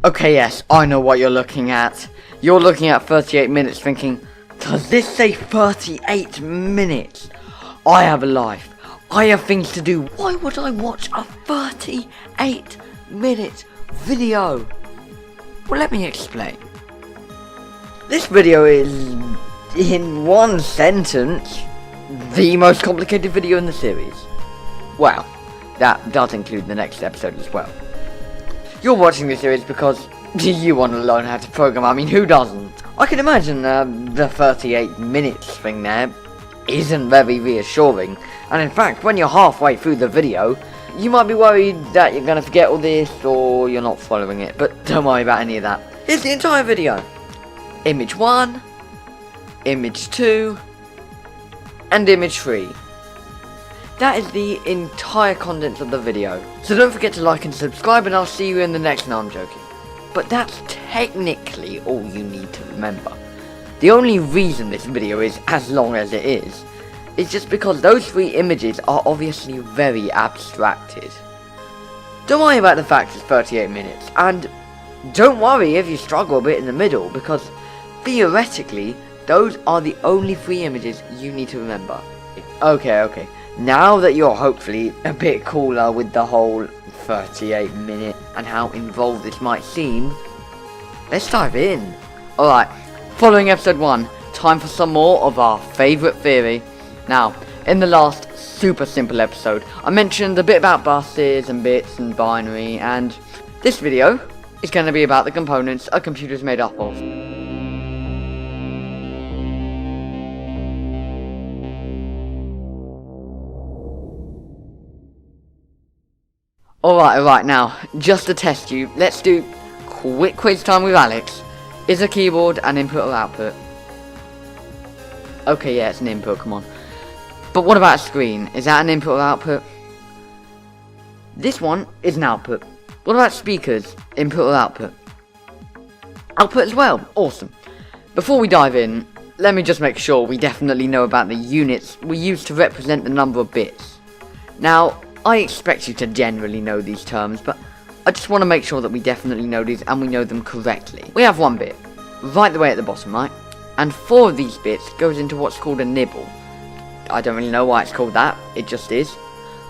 Okay, yes, I know what you're looking at. You're looking at 38 minutes thinking, does this say 38 minutes? I have a life. I have things to do. Why would I watch a 38 minute video? Well, let me explain. This video is, in one sentence, the most complicated video in the series. Well, that does include the next episode as well. You're watching this series because you want to learn how to program. I mean, who doesn't? I can imagine the 38 minutes thing there isn't very reassuring. And in fact, when you're halfway through the video, you might be worried that you're going to forget all this or you're not following it. But don't worry about any of that. Here's the entire video. Image 1, Image 2, and Image 3. That is the entire contents of the video. So don't forget to like and subscribe, and I'll see you in the next. No, I'm joking. But that's technically all you need to remember. The only reason this video is as long as it is just because those 3 images are obviously very abstracted. Don't worry about the fact it's 38 minutes, and don't worry if you struggle a bit in the middle, because theoretically, those are the only 3 images you need to remember. Okay. Now that you're hopefully a bit cooler with the whole 38 minute and how involved this might seem, let's dive in. Alright, following episode 1, time for some more of our favourite theory. Now, in the last super simple episode, I mentioned a bit about buses and bits and binary, and this video is going to be about the components a computer is made up of. Alright, now, just to test you, let's do quick quiz time with Alex. Is a keyboard an input or output? Okay, yeah, it's an input, come on. But what about a screen? Is that an input or output? This one is an output. What about speakers? Input or output? Output as well, awesome. Before we dive in, let me just make sure we definitely know about the units we use to represent the number of bits. Now, I expect you to generally know these terms, but I just want to make sure that we definitely know these and we know them correctly. We have 1 bit, right the way at the bottom, right? And 4 of these bits goes into what's called a nibble. I don't really know why it's called that, it just is.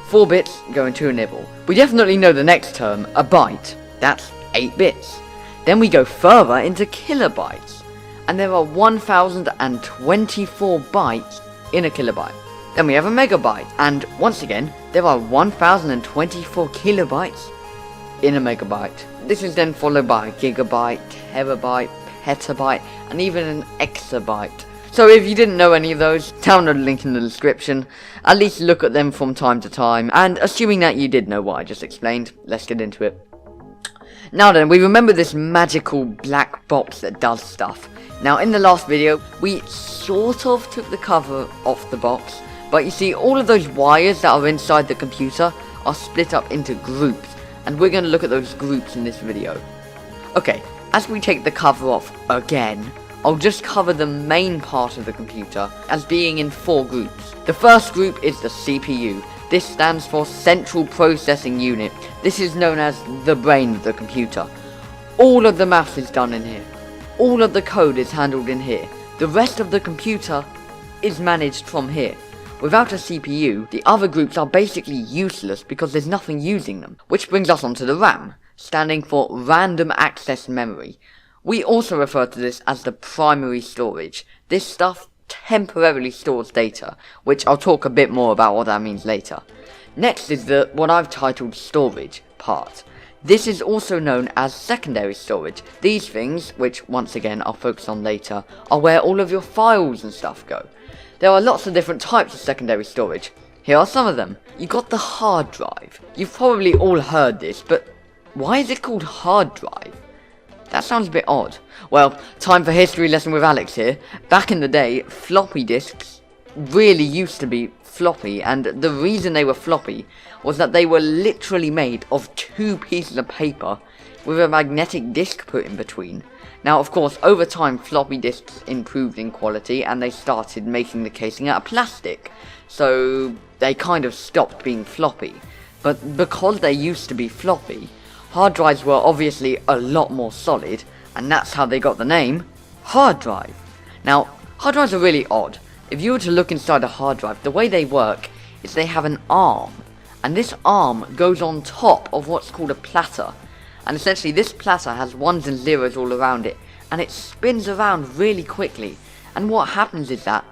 4 bits go into a nibble. We definitely know the next term, a byte. That's 8 bits. Then we go further into kilobytes. And there are 1024 bytes in a kilobyte. Then we have a megabyte, and once again, there are 1024 kilobytes in a megabyte. This is then followed by a gigabyte, terabyte, petabyte, and even an exabyte. So if you didn't know any of those, download the link in the description. At least look at them from time to time, and assuming that you did know what I just explained, let's get into it. Now then, we remember this magical black box that does stuff. Now in the last video, we sort of took the cover off the box, but you see, all of those wires that are inside the computer are split up into groups, and we're going to look at those groups in this video. Okay, as we take the cover off again, I'll just cover the main part of the computer as being in 4 groups. The first group is the CPU. This stands for Central Processing Unit. This is known as the brain of the computer. All of the maths is done in here. All of the code is handled in here. The rest of the computer is managed from here. Without a CPU, the other groups are basically useless because there's nothing using them. Which brings us onto the RAM, standing for Random Access Memory. We also refer to this as the primary storage. This stuff temporarily stores data, which I'll talk a bit more about what that means later. Next is the what I've titled storage part. This is also known as secondary storage. These things, which once again I'll focus on later, are where all of your files and stuff go. There are lots of different types of secondary storage. Here are some of them. You got the hard drive. You've probably all heard this, but why is it called hard drive? That sounds a bit odd. Well, time for history lesson with Alex here. Back in the day, floppy disks really used to be floppy, and the reason they were floppy was that they were literally made of 2 pieces of paper with a magnetic disc put in between. Now, of course, over time, floppy disks improved in quality, and they started making the casing out of plastic. So they kind of stopped being floppy. But because they used to be floppy, hard drives were obviously a lot more solid, and that's how they got the name hard drive. Now, hard drives are really odd. If you were to look inside a hard drive, the way they work is they have an arm, and this arm goes on top of what's called a platter, and essentially this platter has ones and zeros all around it, and it spins around really quickly. And what happens is that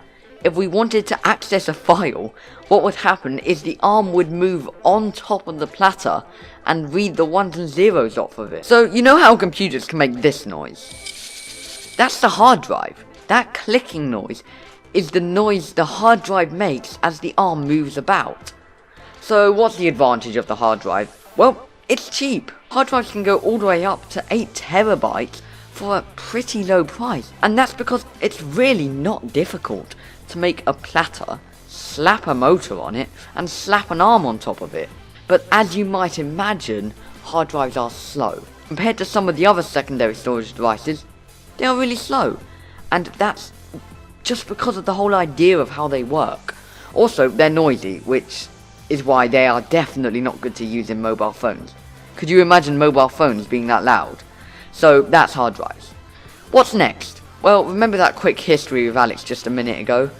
if we wanted to access a file, what would happen is the arm would move on top of the platter and read the ones and zeros off of it. So you know how computers can make this noise? That's the hard drive. That clicking noise is the noise the hard drive makes as the arm moves about. So what's the advantage of the hard drive? Well, it's cheap. Hard drives can go all the way up to 8 terabytes for a pretty low price, and that's because it's really not difficult to make a platter, slap a motor on it, and slap an arm on top of it. But as you might imagine, hard drives are slow. Compared to some of the other secondary storage devices, they are really slow, and that's just because of the whole idea of how they work. Also, they're noisy, which is why they are definitely not good to use in mobile phones. Could you imagine mobile phones being that loud? So that's hard drives. What's next? Well, remember that quick history with Alex just a minute ago?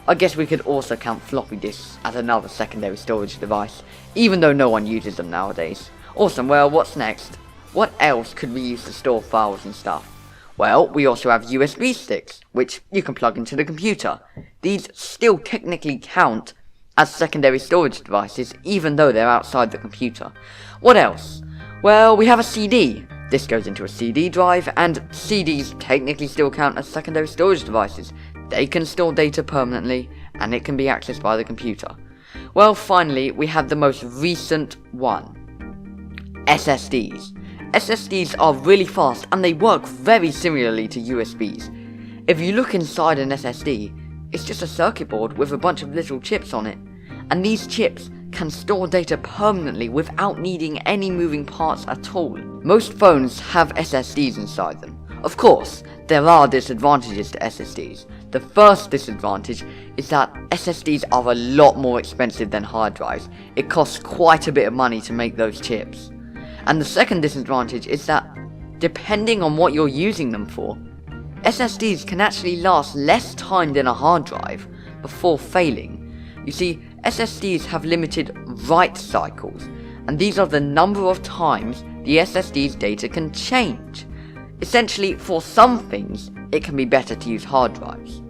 I guess we could also count floppy disks as another secondary storage device, even though no one uses them nowadays. Awesome, well, what's next? What else could we use to store files and stuff? Well, we also have USB sticks, which you can plug into the computer. These still technically count as secondary storage devices, even though they're outside the computer. What else? Well, we have a CD. This goes into a CD drive, and CDs technically still count as secondary storage devices. They can store data permanently, and it can be accessed by the computer. Well, finally, we have the most recent one. SSDs. SSDs are really fast, and they work very similarly to USBs. If you look inside an SSD, it's just a circuit board with a bunch of little chips on it, and these chips can store data permanently without needing any moving parts at all. Most phones have SSDs inside them. Of course, there are disadvantages to SSDs. The first disadvantage is that SSDs are a lot more expensive than hard drives. It costs quite a bit of money to make those chips. And the second disadvantage is that, depending on what you're using them for, SSDs can actually last less time than a hard drive before failing. You see, SSDs have limited write cycles, and these are the number of times the SSD's data can change. Essentially, for some things, it can be better to use hard drives.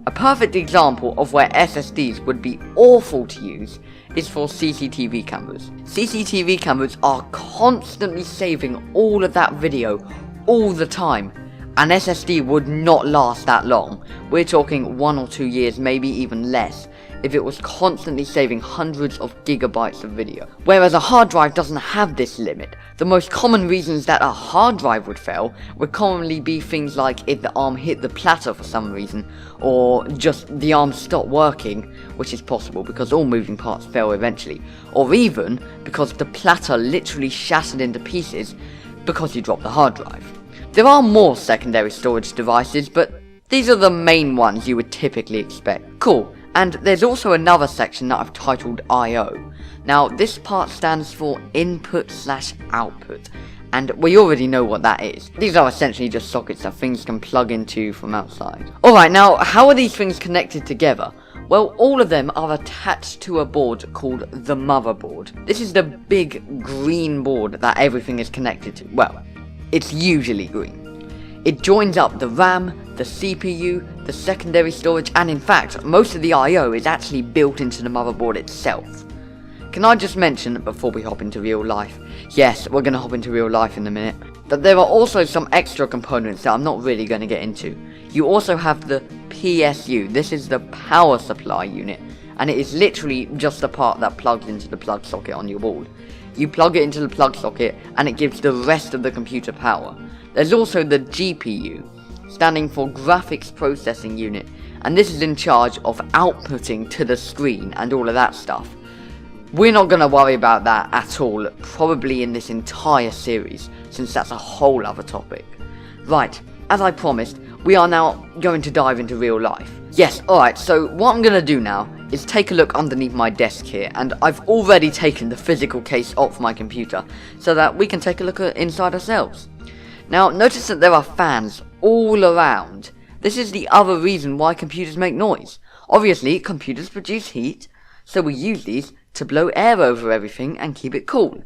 A perfect example of where SSDs would be awful to use is for CCTV cameras. CCTV cameras are constantly saving all of that video all the time. An SSD would not last that long. We're talking 1 or 2 years, maybe even less, if it was constantly saving hundreds of gigabytes of video. Whereas a hard drive doesn't have this limit. The most common reasons that a hard drive would fail would commonly be things like if the arm hit the platter for some reason, or just the arm stopped working, which is possible because all moving parts fail eventually, or even because the platter literally shattered into pieces because you dropped the hard drive. There are more secondary storage devices, but these are the main ones you would typically expect. Cool, and there's also another section that I've titled I/O. Now, this part stands for input/output, and we already know what that is. These are essentially just sockets that things can plug into from outside. Alright, now, how are these things connected together? Well, all of them are attached to a board called the motherboard. This is the big green board that everything is connected to. Well, it's usually green. It joins up the RAM, the CPU, the secondary storage, and in fact, most of the I/O is actually built into the motherboard itself. Can I just mention, before we hop into real life, yes, we're going to hop into real life in a minute, that there are also some extra components that I'm not really going to get into. You also have the PSU, this is the power supply unit, and it is literally just the part that plugs into the plug socket on your wall. You plug it into the plug socket and it gives the rest of the computer power. There's also the GPU, standing for Graphics Processing Unit, and this is in charge of outputting to the screen and all of that stuff. We're not going to worry about that at all, probably in this entire series, since that's a whole other topic. Right, as I promised, we are now going to dive into real life. Yes, alright, so what I'm going to do now is take a look underneath my desk here, and I've already taken the physical case off my computer so that we can take a look inside ourselves. Now notice that there are fans all around. This is the other reason why computers make noise. Obviously, computers produce heat, so we use these to blow air over everything and keep it cool.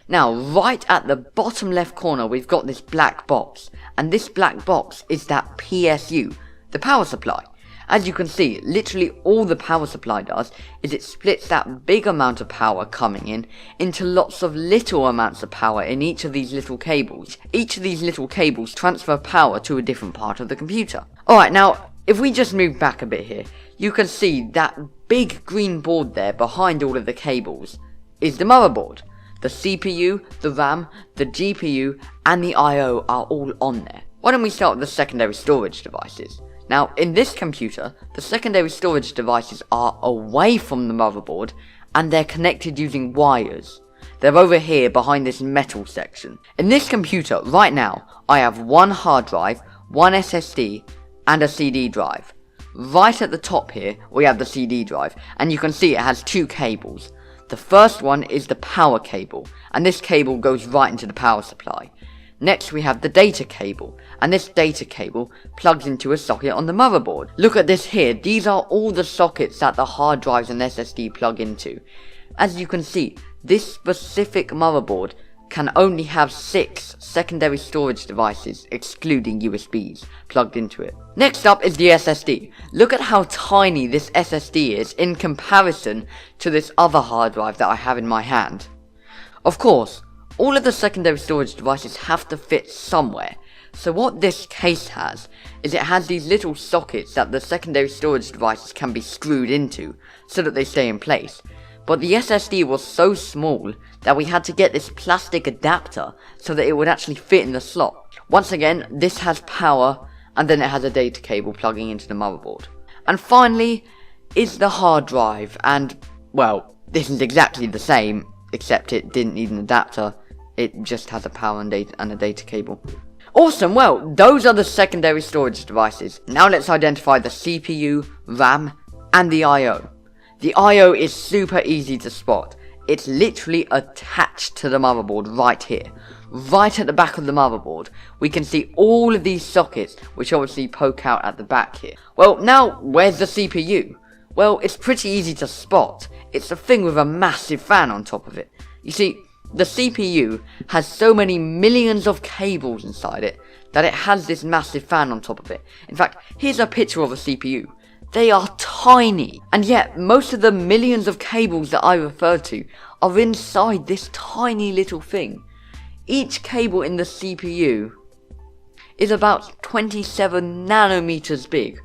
Now, right at the bottom left corner, we've got this black box, and this black box is that PSU, the power supply. As you can see, literally all the power supply does is it splits that big amount of power coming in into lots of little amounts of power in each of these little cables. Each of these little cables transfer power to a different part of the computer. Alright, now, if we just move back a bit here, you can see that big green board there behind all of the cables is the motherboard. The CPU, the RAM, the GPU, and the I/O are all on there. Why don't we start with the secondary storage devices? Now, in this computer, the secondary storage devices are away from the motherboard, and they're connected using wires. They're over here behind this metal section. In this computer, right now, I have one hard drive, one SSD, and a CD drive. Right at the top here, we have the CD drive, and you can see it has two cables. The first one is the power cable, and this cable goes right into the power supply. Next we have the data cable, and this data cable plugs into a socket on the motherboard. Look at this here, these are all the sockets that the hard drives and SSD plug into. As you can see, this specific motherboard can only have 6 secondary storage devices, excluding USBs, plugged into it. Next up is the SSD. Look at how tiny this SSD is in comparison to this other hard drive that I have in my hand. Of course, all of the secondary storage devices have to fit somewhere. So what this case has, is it has these little sockets that the secondary storage devices can be screwed into, so that they stay in place. But the SSD was so small that we had to get this plastic adapter so that it would actually fit in the slot. Once again, this has power, and then it has a data cable plugging into the motherboard. And finally, is the hard drive, and, well, this is exactly the same, except it didn't need an adapter, it just has a power and a data cable. Awesome, well, those are the secondary storage devices. Now let's identify the CPU, RAM, and the I/O. The I/O is super easy to spot. It's literally attached to the motherboard right here. Right at the back of the motherboard, we can see all of these sockets, which obviously poke out at the back here. Well, now, where's the CPU? Well, it's pretty easy to spot. It's a thing with a massive fan on top of it. You see, the CPU has so many millions of cables inside it that it has this massive fan on top of it. In fact, here's a picture of a CPU. They are tiny, and yet most of the millions of cables that I referred to are inside this tiny little thing. Each cable in the CPU is about 27 nanometers big,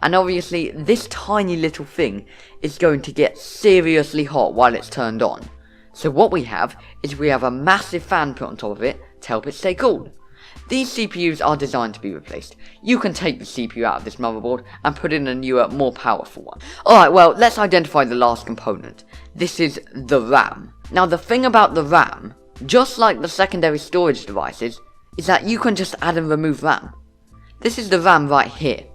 and obviously this tiny little thing is going to get seriously hot while it's turned on. So what we have is we have a massive fan put on top of it to help it stay cool. These CPUs are designed to be replaced. You can take the CPU out of this motherboard and put in a newer, more powerful one. Alright, well, let's identify the last component. This is the RAM. Now, the thing about the RAM, just like the secondary storage devices, is that you can just add and remove RAM. This is the RAM right here.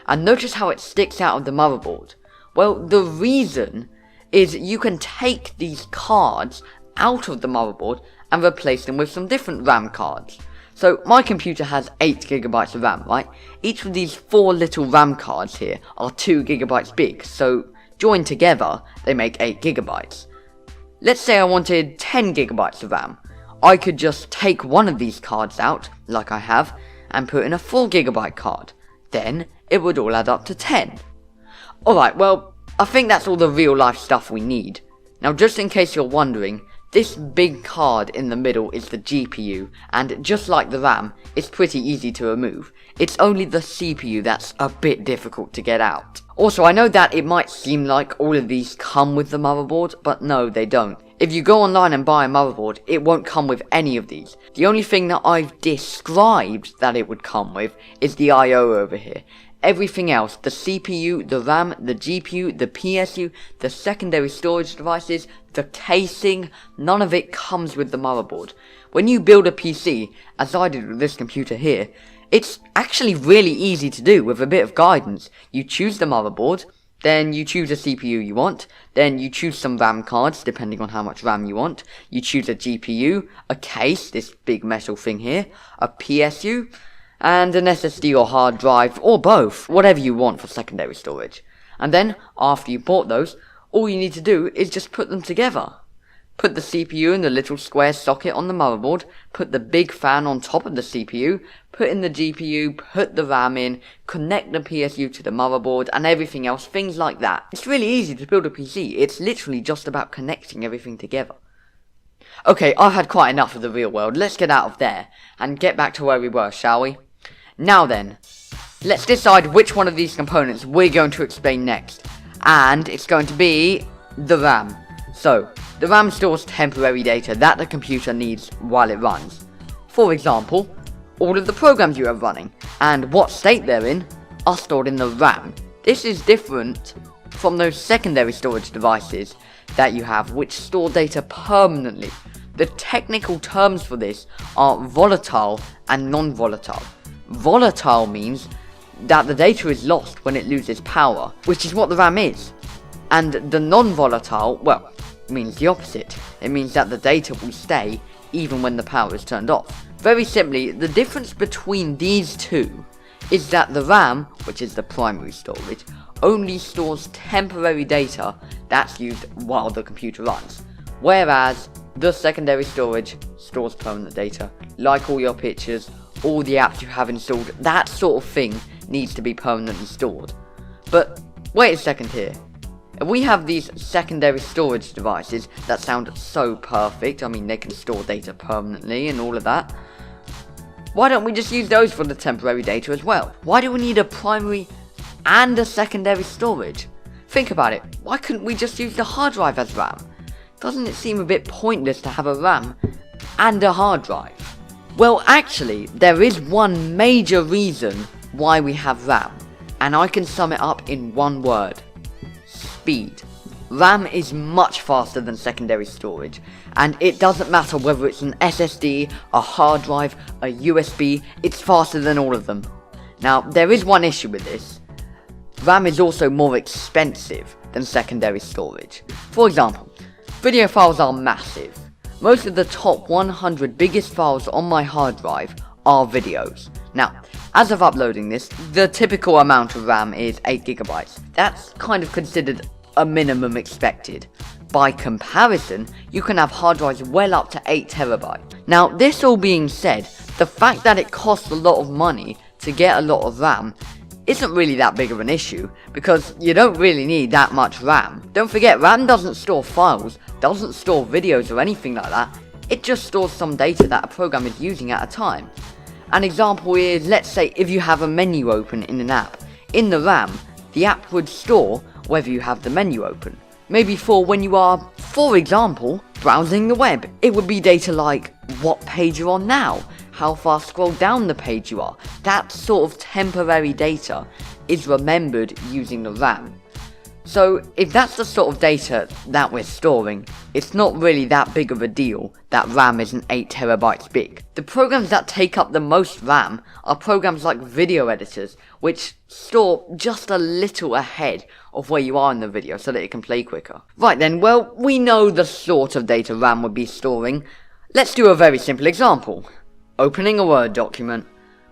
And notice how it sticks out of the motherboard. Well, the reason is you can take these cards out of the motherboard and replace them with some different RAM cards. So my computer has 8 GB of RAM, right? Each of these 4 little RAM cards here are 2 GB big, so joined together they make 8 GB. Let's say I wanted 10 GB of RAM. I could just take one of these cards out, like I have, and put in a 4 GB card. Then it would all add up to 10. Alright, well, I think that's all the real life stuff we need. Now, just in case you're wondering, this big card in the middle is the GPU, and just like the RAM, it's pretty easy to remove. It's only the CPU that's a bit difficult to get out. Also, I know that it might seem like all of these come with the motherboard, but no, they don't. If you go online and buy a motherboard, it won't come with any of these. The only thing that I've described that it would come with is the I/O over here. Everything else, the CPU, the RAM, the GPU, the PSU, the secondary storage devices, the casing, none of it comes with the motherboard. When you build a PC, as I did with this computer here, it's actually really easy to do with a bit of guidance. You choose the motherboard, Then you choose a CPU you want. Then you choose some RAM cards, depending on how much RAM you want. You choose a GPU, a case, this big metal thing here, a PSU, and an SSD or hard drive, or both, whatever you want for secondary storage. And then, after you bought those, all you need to do is just put them together. Put the CPU in the little square socket on the motherboard, put the big fan on top of the CPU, put in the GPU, put the RAM in, connect the PSU to the motherboard, and everything else, things like that. It's really easy to build a PC, it's literally just about connecting everything together. Okay, I've had quite enough of the real world, let's get out of there, and get back to where we were, shall we? Now then, let's decide which one of these components we're going to explain next, and it's going to be the RAM. So, the RAM stores temporary data that the computer needs while it runs. For example, all of the programs you have running, and what state they're in, are stored in the RAM. This is different from those secondary storage devices that you have, which store data permanently. The technical terms for this are volatile and non-volatile. Volatile means that the data is lost when it loses power, which is what the RAM is. And the non-volatile, well, means the opposite. It means that the data will stay even when the power is turned off. Very simply, the difference between these two is that the RAM, which is the primary storage, only stores temporary data that's used while the computer runs, whereas the secondary storage stores permanent data, like all your pictures, all the apps you have installed, that sort of thing needs to be permanently stored. But wait a second here. If we have these secondary storage devices that sound so perfect, I mean they can store data permanently and all of that, why don't we just use those for the temporary data as well? Why do we need a primary and a secondary storage? Think about it, why couldn't we just use the hard drive as RAM? Doesn't it seem a bit pointless to have a RAM and a hard drive? Well, actually, there is one major reason why we have RAM, and I can sum it up in one word: speed. RAM is much faster than secondary storage, and it doesn't matter whether it's an SSD, a hard drive, a USB, it's faster than all of them. Now, there is one issue with this. RAM is also more expensive than secondary storage. For example, video files are massive. Most of the top 100 biggest files on my hard drive are videos. Now, as of uploading this, the typical amount of RAM is 8GB. That's kind of considered a minimum expected. By comparison, you can have hard drives well up to 8TB. Now, this all being said, the fact that it costs a lot of money to get a lot of RAM isn't really that big of an issue, because you don't really need that much RAM. Don't forget, RAM doesn't store files, doesn't store videos or anything like that. It just stores some data that a program is using at a time. An example is, let's say if you have a menu open in an app. In the RAM, the app would store whether you have the menu open. Maybe for when you are, for example, browsing the web. It would be data like what page you're on now, how far scrolled down the page you are. That sort of temporary data is remembered using the RAM. So if that's the sort of data that we're storing, it's not really that big of a deal that RAM isn't 8TB big. The programs that take up the most RAM are programs like video editors, which store just a little ahead of where you are in the video so that it can play quicker. Right then, well, we know the sort of data RAM would be storing. Let's do a very simple example. Opening a Word document.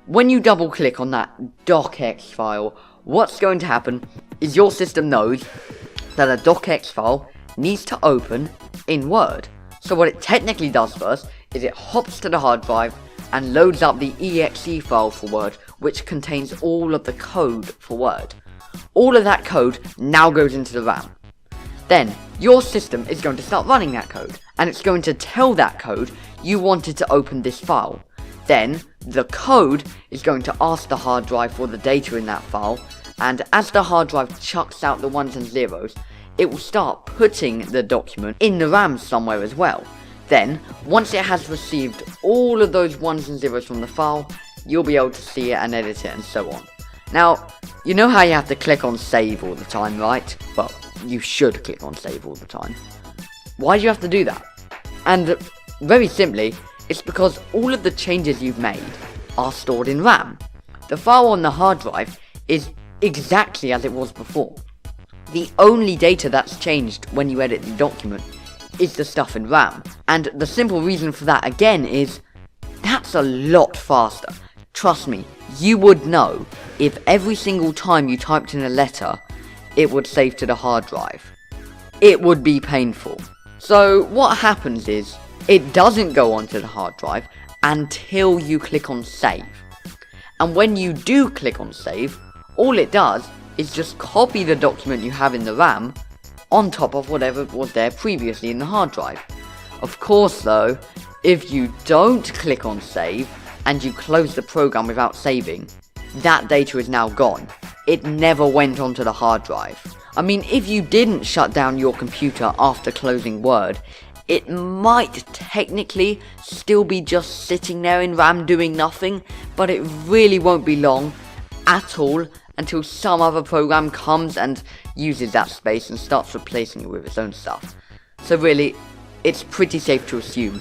When you double click on that docx file, what's going to happen is your system knows that a docx file needs to open in Word. So what it technically does first is it hops to the hard drive and loads up the exe file for Word, which contains all of the code for Word. All of that code now goes into the RAM. Then, your system is going to start running that code, and it's going to tell that code you wanted to open this file. Then, the code is going to ask the hard drive for the data in that file, and as the hard drive chucks out the ones and zeros, it will start putting the document in the RAM somewhere as well. Then, once it has received all of those ones and zeros from the file, you'll be able to see it and edit it and so on. Now, you know how you have to click on save all the time, right? Well, you should click on save all the time. Why do you have to do that? And very simply, it's because all of the changes you've made are stored in RAM. The file on the hard drive is exactly as it was before. The only data that's changed when you edit the document is the stuff in RAM. And the simple reason for that again is, that's a lot faster. Trust me, you would know if every single time you typed in a letter, it would save to the hard drive. It would be painful. So what happens is, it doesn't go onto the hard drive until you click on save. And when you do click on save, all it does is just copy the document you have in the RAM on top of whatever was there previously in the hard drive. Of course though, if you don't click on save and you close the program without saving, that data is now gone. It never went onto the hard drive. I mean, if you didn't shut down your computer after closing Word, it might technically still be just sitting there in RAM doing nothing, but it really won't be long at all until some other program comes and uses that space and starts replacing it with its own stuff. So really, it's pretty safe to assume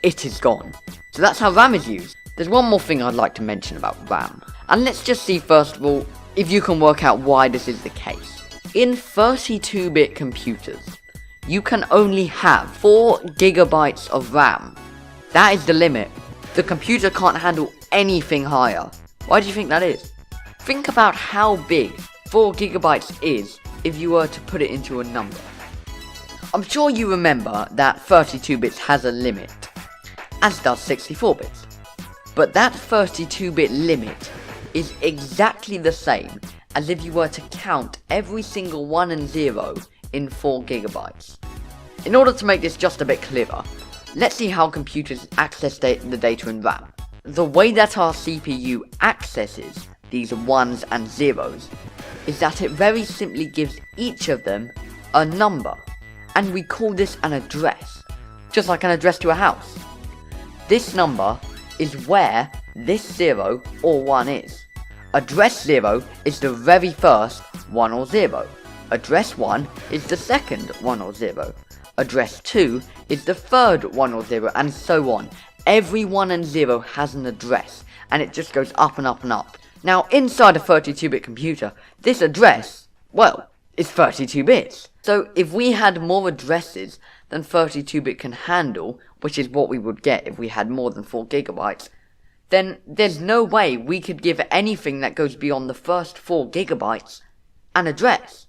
it is gone. So that's how RAM is used. There's one more thing I'd like to mention about RAM. And let's just see first of all if you can work out why this is the case. In 32-bit computers, you can only have 4 GB of RAM. That is the limit. The computer can't handle anything higher. Why do you think that is? Think about how big 4 GB is if you were to put it into a number. I'm sure you remember that 32 bits has a limit, as does 64 bits. But that 32-bit limit is exactly the same as if you were to count every single 1 and 0 in 4 GB. In order to make this just a bit clearer, let's see how computers access the data in RAM. The way that our CPU accesses these 1s and 0s is that it very simply gives each of them a number, and we call this an address, just like an address to a house. This number is where this 0 or 1 is. Address 0 is the very first 1 or 0. Address 1 is the second 1 or 0. Address 2 is the third 1 or 0, and so on. Every 1 and 0 has an address, and it just goes up and up and up. Now, inside a 32-bit computer, this address, well, is 32 bits. So if we had more addresses than 32-bit can handle, which is what we would get if we had more than 4 GB, then there's no way we could give anything that goes beyond the first 4 GB an address.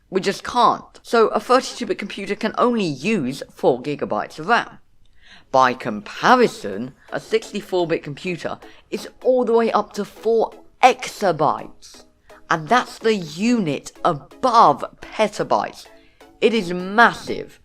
We just can't. So a 32-bit computer can only use 4 GB of RAM. By comparison, a 64-bit computer is all the way up to 4 exabytes. And that's the unit above petabytes. It is massive.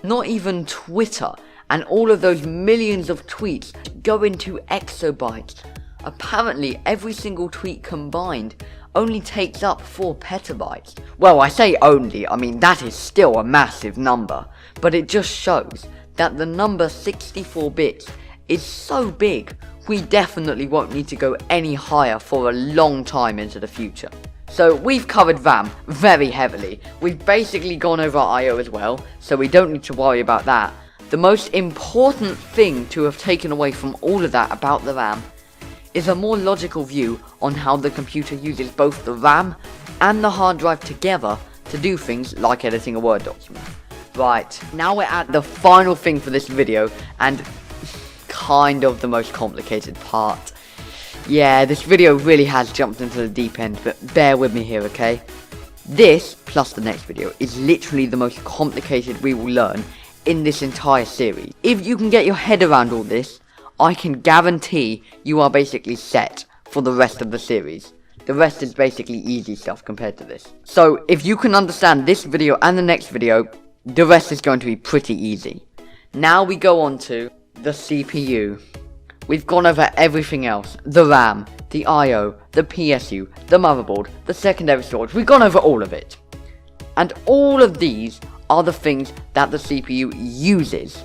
Not even Twitter and all of those millions of tweets go into exabytes. Apparently, every single tweet combined only takes up 4 petabytes. Well, I say only, I mean that is still a massive number, but it just shows that the number 64 bits is so big, we definitely won't need to go any higher for a long time into the future. So we've covered RAM very heavily. We've basically gone over I/O as well, so we don't need to worry about that. The most important thing to have taken away from all of that about the RAM is a more logical view on how the computer uses both the RAM and the hard drive together to do things like editing a Word document. Right, now we're at the final thing for this video, and kind of the most complicated part. Yeah, this video really has jumped into the deep end, but bear with me here, okay? This, plus the next video, is literally the most complicated we will learn in this entire series. If you can get your head around all this, I can guarantee you are basically set for the rest of the series. The rest is basically easy stuff compared to this. So, if you can understand this video and the next video, the rest is going to be pretty easy. Now we go on to the CPU. We've gone over everything else. The RAM, the I/O, the PSU, the motherboard, the secondary storage. We've gone over all of it. And all of these are the things that the CPU uses.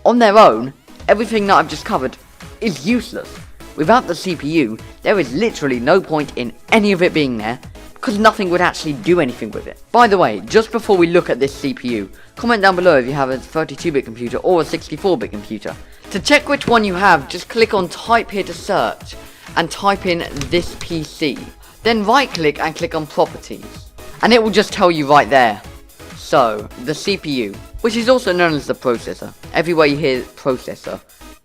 On their own, everything that I've just covered is useless. Without the CPU, there is literally no point in any of it being there, because nothing would actually do anything with it. By the way, just before we look at this CPU, comment down below if you have a 32-bit computer or a 64-bit computer. To check which one you have, just click on type here to search, and type in this PC. Then right click and click on properties. and it will just tell you right there. So, the CPU, which is also known as the processor, everywhere you hear processor,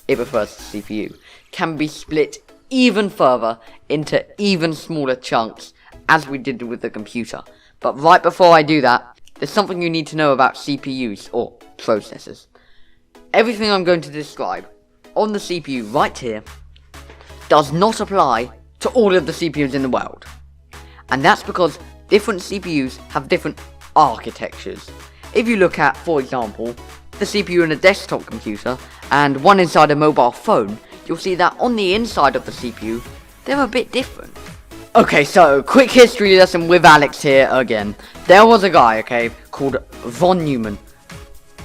it refers to CPU, can be split even further into even smaller chunks, as we did with the computer. But right before I do that, there's something you need to know about CPUs, or processors. Everything I'm going to describe on the CPU right here does not apply to all of the CPUs in the world. And that's because different CPUs have different architectures. If you look at, for example, the CPU in a desktop computer and one inside a mobile phone, you'll see that on the inside of the CPU, they're a bit different. Okay, so quick history lesson with Alex here again. There was a guy, okay, called von Neumann.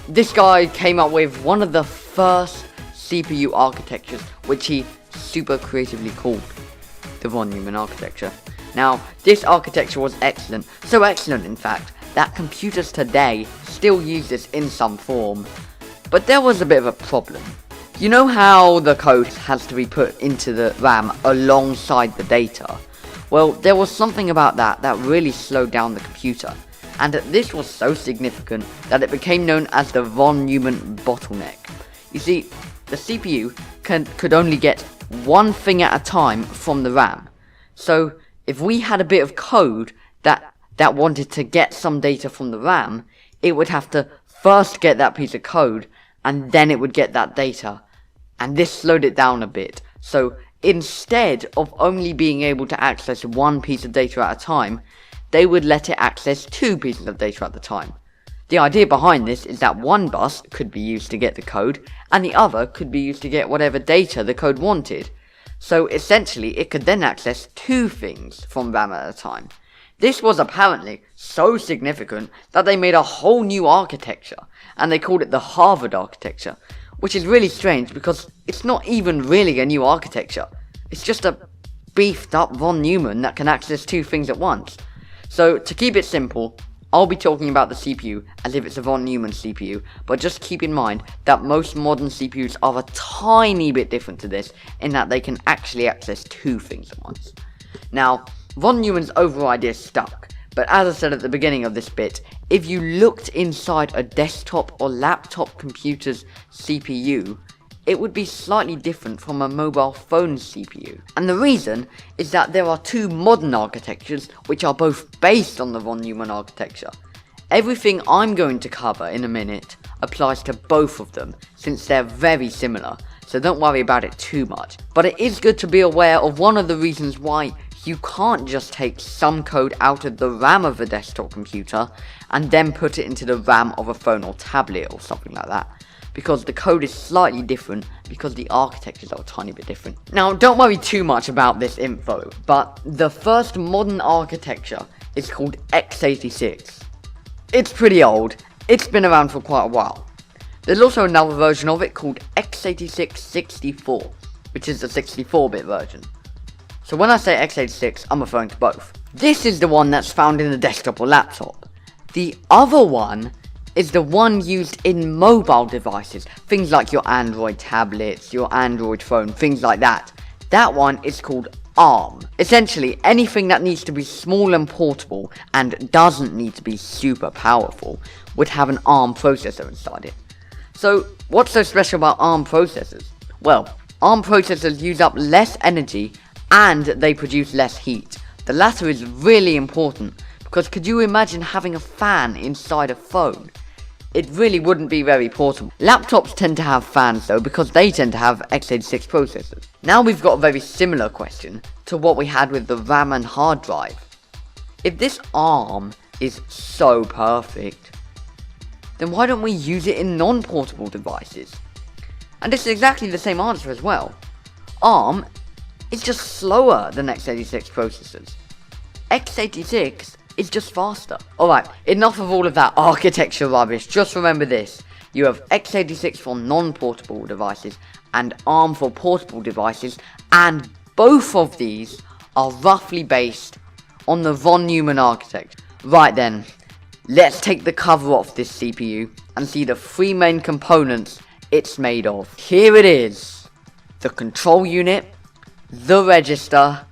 This guy came up with one of the first CPU architectures, which he super creatively called the von Neumann architecture. Now, this architecture was excellent, so excellent in fact, that computers today still use this in some form. But there was a bit of a problem. You know how the code has to be put into the RAM alongside the data? Well, there was something about that really slowed down the computer. And this was so significant that it became known as the von Neumann bottleneck. You see, the CPU could only get one thing at a time from the RAM. So, if we had a bit of code that wanted to get some data from the RAM, it would have to first get that piece of code, and then it would get that data. And this slowed it down a bit. So, instead of only being able to access one piece of data at a time, they would let it access two pieces of data at a time. The idea behind this is that one bus could be used to get the code, and the other could be used to get whatever data the code wanted. So essentially, it could then access two things from RAM at a time. This was apparently so significant that they made a whole new architecture, and they called it the Harvard architecture, which is really strange because it's not even really a new architecture. It's just a beefed up von Neumann that can access two things at once. So to keep it simple, I'll be talking about the CPU as if it's a von Neumann CPU, but just keep in mind that most modern CPUs are a tiny bit different to this in that they can actually access two things at once. Now, von Neumann's overall idea stuck, but as I said at the beginning of this bit, if you looked inside a desktop or laptop computer's CPU, it would be slightly different from a mobile phone CPU. And the reason is that there are two modern architectures which are both based on the von Neumann architecture. Everything I'm going to cover in a minute applies to both of them, since they're very similar, so don't worry about it too much. But it is good to be aware of one of the reasons why you can't just take some code out of the RAM of a desktop computer and then put it into the RAM of a phone or tablet or something like that. Because the code is slightly different, because the architectures are a tiny bit different. Now, don't worry too much about this info, but the first modern architecture is called x86. It's pretty old, it's been around for quite a while. There's also another version of it called x86-64, which is the 64-bit version. So when I say x86, I'm referring to both. This is the one that's found in a desktop or laptop. The other one is the one used in mobile devices, things like your Android tablets, your Android phone, things like that. That one is called ARM. Essentially, anything that needs to be small and portable and doesn't need to be super powerful would have an ARM processor inside it. So, what's so special about ARM processors? Well, ARM processors use up less energy and they produce less heat. The latter is really important because could you imagine having a fan inside a phone? It really wouldn't be very portable. Laptops tend to have fans though because they tend to have x86 processors. Now we've got a very similar question to what we had with the RAM and hard drive. If this ARM is so perfect, then why don't we use it in non-portable devices? And this is exactly the same answer as well. ARM is just slower than x86 processors. x86 is just faster. Alright, enough of all of that architecture rubbish. Just remember this. You have x86 for non-portable devices and ARM for portable devices, and both of these are roughly based on the von Neumann architecture. Right then, let's take the cover off this CPU and see the three main components it's made of. Here it is. The control unit, the register,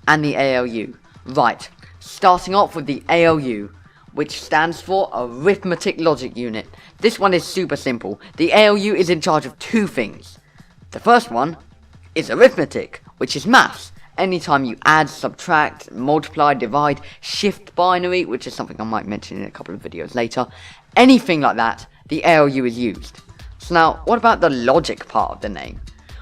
and the ALU. Right. Starting off with the ALU, which stands for Arithmetic Logic Unit. This one is super simple. The ALU is in charge of two things. The first one is arithmetic, which is maths. Anytime you add, subtract, multiply, divide, shift binary, which is something I might mention in a couple of videos later, anything like that, the ALU is used. So now, what about the logic part of the name?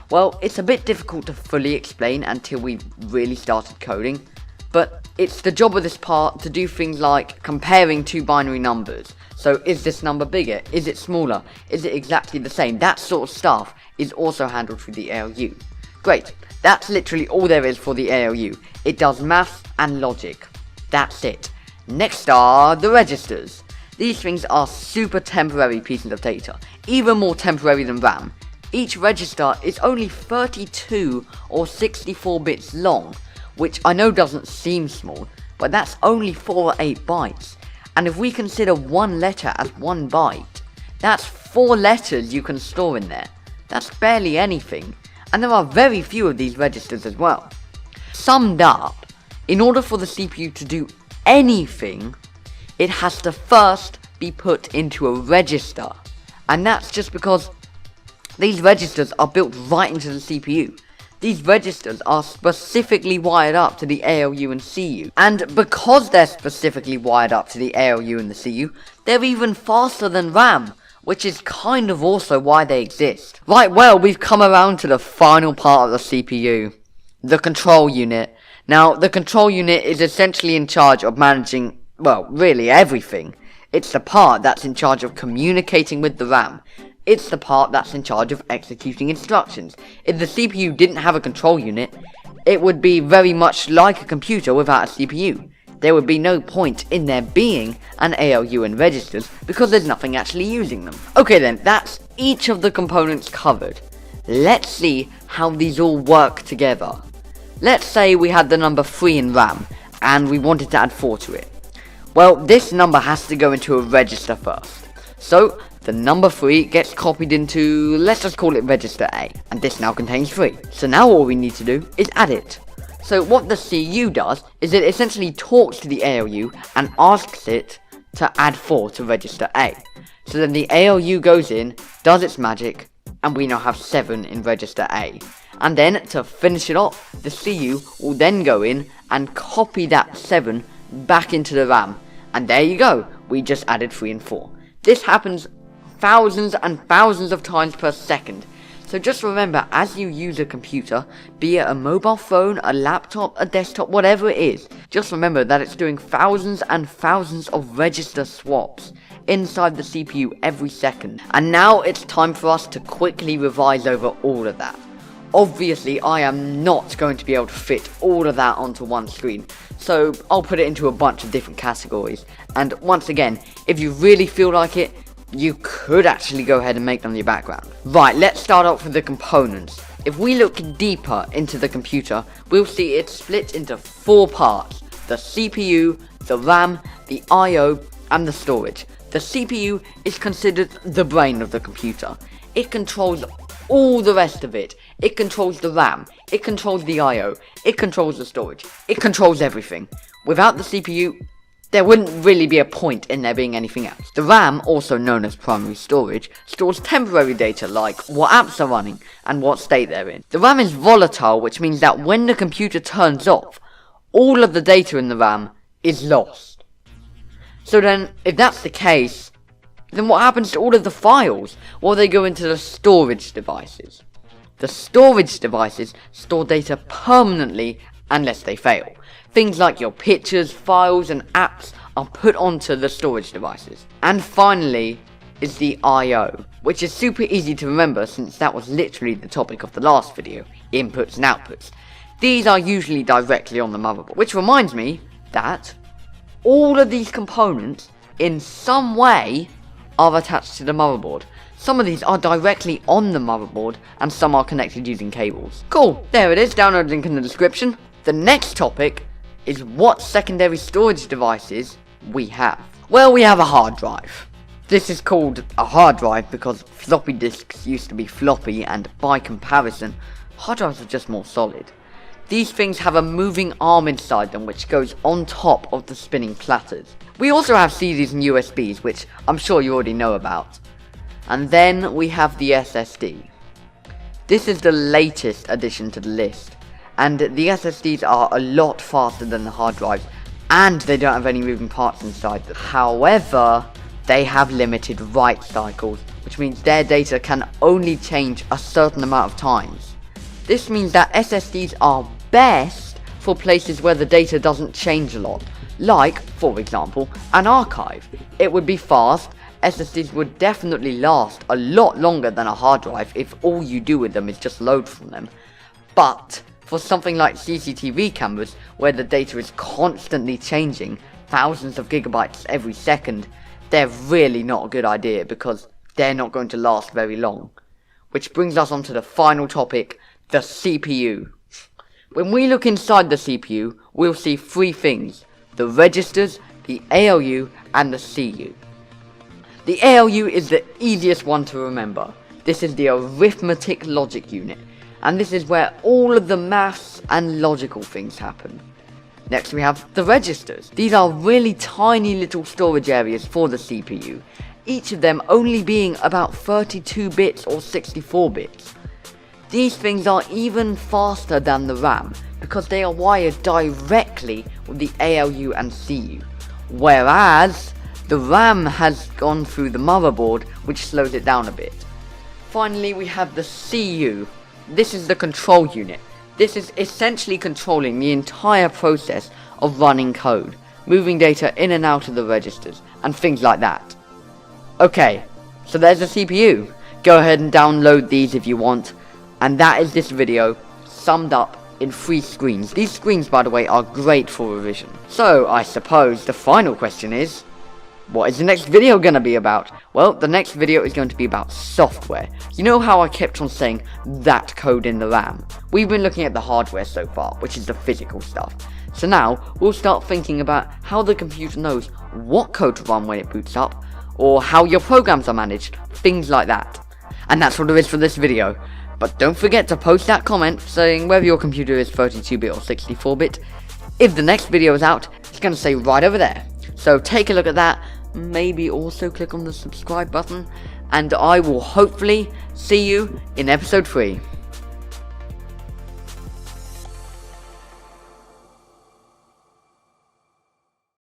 Well, it's a bit difficult to fully explain until we really started coding, but it's the job of this part to do things like comparing two binary numbers. So is this number bigger? Is it smaller? Is it exactly the same? That sort of stuff is also handled through the ALU. Great, that's literally all there is for the ALU. It does math and logic. That's it. Next are the registers. These things are super temporary pieces of data, even more temporary than RAM. Each register is only 32 or 64 bits long, which I know doesn't seem small, but that's only 4 or 8 bytes. And if we consider one letter as 1 byte, that's 4 letters you can store in there. That's barely anything, and there are very few of these registers as well. Summed up, in order for the CPU to do anything, it has to first be put into a register, and that's just because these registers are built right into the CPU. These registers are specifically wired up to the ALU and CU, and because they're specifically wired up to the ALU and the CU, they're even faster than RAM, which is kind of also why they exist. Right, well, we've come around to the final part of the CPU, the control unit. Now, the control unit is essentially in charge of managing, well, really everything. It's the part that's in charge of communicating with the RAM. It's the part that's in charge of executing instructions. If the CPU didn't have a control unit, it would be very much like a computer without a CPU. There would be no point in there being an ALU and registers because there's nothing actually using them. Okay then, that's each of the components covered. Let's see how these all work together. Let's say we had the number 3 in RAM and we wanted to add 4 to it. Well, this number has to go into a register first. So, the number 3 gets copied into, let's just call it register A, and this now contains 3. So now all we need to do is add it. So what the CU does is it essentially talks to the ALU and asks it to add 4 to register A. So then the ALU goes in, does its magic, and we now have 7 in register A. And then to finish it off, the CU will then go in and copy that 7 back into the RAM. And there you go, we just added 3 and 4. This happens thousands and thousands of times per second. So just remember, as you use a computer, be it a mobile phone, a laptop, a desktop, whatever it is, just remember that it's doing thousands and thousands of register swaps inside the CPU every second. And now it's time for us to quickly revise over all of that. Obviously, I am not going to be able to fit all of that onto one screen, so I'll put it into a bunch of different categories. And once again, if you really feel like it, you could actually go ahead and make them your background. Right, let's start off with the components. If we look deeper into the computer, we'll see it's split into 4 parts. The CPU, the RAM, the IO, and the storage. The CPU is considered the brain of the computer. It controls all the rest of it. It controls the RAM, it controls the IO, it controls the storage, it controls everything. Without the CPU, there wouldn't really be a point in there being anything else. The RAM, also known as primary storage, stores temporary data like what apps are running and what state they're in. The RAM is volatile, which means that when the computer turns off, all of the data in the RAM is lost. So then, if that's the case, then what happens to all of the files? Well, they go into the storage devices. The storage devices store data permanently unless they fail. Things like your pictures, files, and apps are put onto the storage devices. And finally is the I/O, which is super easy to remember since that was literally the topic of the last video, inputs and outputs. These are usually directly on the motherboard, which reminds me that all of these components in some way are attached to the motherboard. Some of these are directly on the motherboard, and some are connected using cables. Cool, there it is, download link in the description. The next topic is what secondary storage devices we have. Well, we have a hard drive. This is called a hard drive because floppy disks used to be floppy, and by comparison, hard drives are just more solid. These things have a moving arm inside them which goes on top of the spinning platters. We also have CDs and USBs, which I'm sure you already know about. And then we have the SSD. This is the latest addition to the list, and the SSDs are a lot faster than the hard drives, and they don't have any moving parts inside them. However, they have limited write cycles, which means their data can only change a certain amount of times. This means that SSDs are best for places where the data doesn't change a lot, like, for example, an archive. It would be fast. SSDs would definitely last a lot longer than a hard drive if all you do with them is just load from them. But for something like CCTV cameras, where the data is constantly changing, thousands of gigabytes every second, they're really not a good idea because they're not going to last very long. Which brings us on to the final topic, the CPU. When we look inside the CPU, we'll see three things: the registers, the ALU, and the CU. The ALU is the easiest one to remember. This is the arithmetic logic unit, and this is where all of the maths and logical things happen. Next we have the registers. These are really tiny little storage areas for the CPU, each of them only being about 32 bits or 64 bits. These things are even faster than the RAM, because they are wired directly with the ALU and CU, whereas the RAM has gone through the motherboard, which slows it down a bit. Finally, we have the CU. This is the control unit. This is essentially controlling the entire process of running code, moving data in and out of the registers, and things like that. Okay, so there's the CPU. Go ahead and download these if you want. And that is this video, summed up in 3 screens. These screens, by the way, are great for revision. So, I suppose the final question is, what is the next video going to be about? Well, the next video is going to be about software. You know how I kept on saying that code in the RAM? We've been looking at the hardware so far, which is the physical stuff. So now, we'll start thinking about how the computer knows what code to run when it boots up, or how your programs are managed, things like that. And that's what there is for this video. But don't forget to post that comment saying whether your computer is 32-bit or 64-bit. If the next video is out, it's going to say right over there. So take a look at that, maybe also click on the subscribe button, and I will hopefully see you in episode 3.